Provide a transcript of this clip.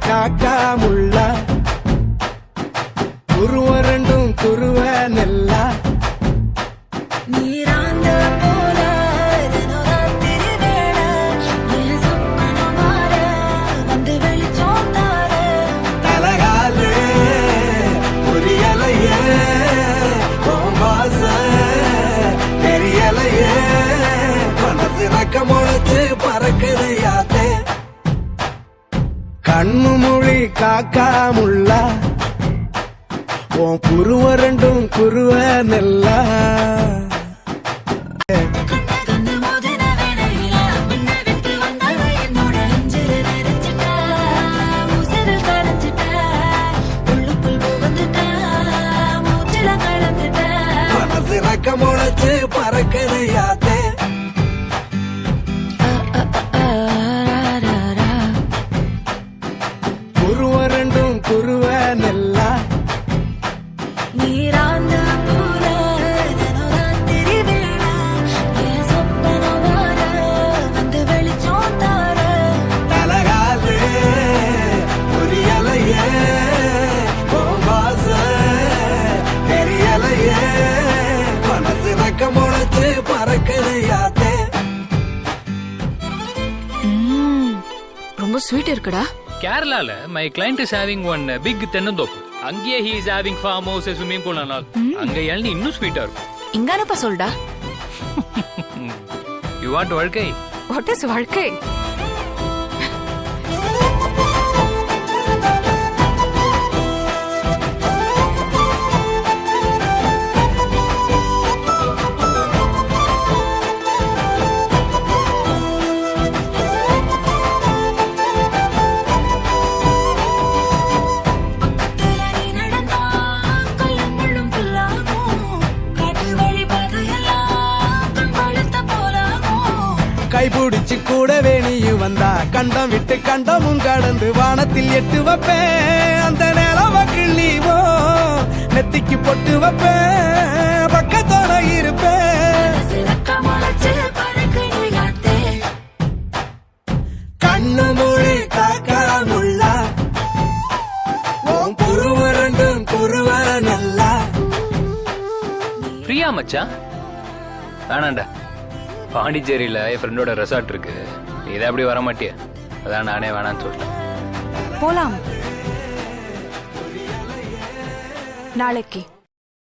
காக்கா முள்ளா குருவ ரெண்டும் குருவ நெல்லா நீராந்த போல தினராத்திரி வேளை என் சொப்பனம் மாற வந்து வெளிச்சம் தார தலகாலு புரியலையே பாச தெரியலையே மனசு ரக்க முளைச்சு பறக்குது யாத்தே கண்ணு மொழி காக்கா முள்ளா உன் குருவ ரெண்டும் குருவ நெல்லா கண்ணு மோதின வேளையில உன்னை விட்டு வந்தால என்னோட நெஞ்சில நிறைஞ்சிட்ட உசிரில் கரைஞ்சிட்ட உள்ளுக்குள் புகுந்துட்ட மூச்சில கலந்துட்ட மனசு ரக்க முளைச்சு பறக்குது யாத்தே குருவ ரெண்டும் குருவ நெல்லா நீராந்த போல தினராத்திரி வேளை என் சொப்பனம் மாற வந்து வெளிச்சம் தார தலகாலு புரியலையே பாச தெரியலையே மனசு ரக்க முளைச்சு பறக்குது யாத்தே ரொம்ப ஸ்வீட் இருக்குடா. கேரளால my client is having one big தென்னந்தோப்பு. அங்கேயே he is having farm house swimming pool and all. அங்க இளநீ இன்னும் ஸ்வீட்டா இருக்கும். இங்க அனுப்ப சொல்டா. யூ வாண்ட் வாழ்க்கை? வாட் இஸ் வாழ்க்கை? நீ நடந்தா கல்லும் முள்ளும் புல்லாகும் காட்டு வழி பாதையெல்லாம் கண் பழுத்த போலாகும் கைபிடிச்சு கூடவே நீயும் வந்தா கண்டம் விட்டு கண்டமும் கடந்து வானத்தில் எட்டு வைப்பேன் அந்த நிலவ கிள்ளிவோ நெத்திக்கு பொட்டு வைப்பேன் பக்கத்தோட இருப்பேன் சிறக்க முளைச்சு பறக்குது யாத்தே கண்ணு மொழி காக்கா முள்ளா உன் குருவ ரெண்டும் குருவ நல்லா ஃப்ரீயா மச்சான்? வேணாண்டா. பாண்டிச்சேரியில என் ஃப்ரெண்டோட ரெசார்ட் இருக்கு. நீ இதை அப்படி வர மாட்டிய? அதான் நானே வேணான்னு சொல்லிட்டேன். போலாம் நாளைக்கு.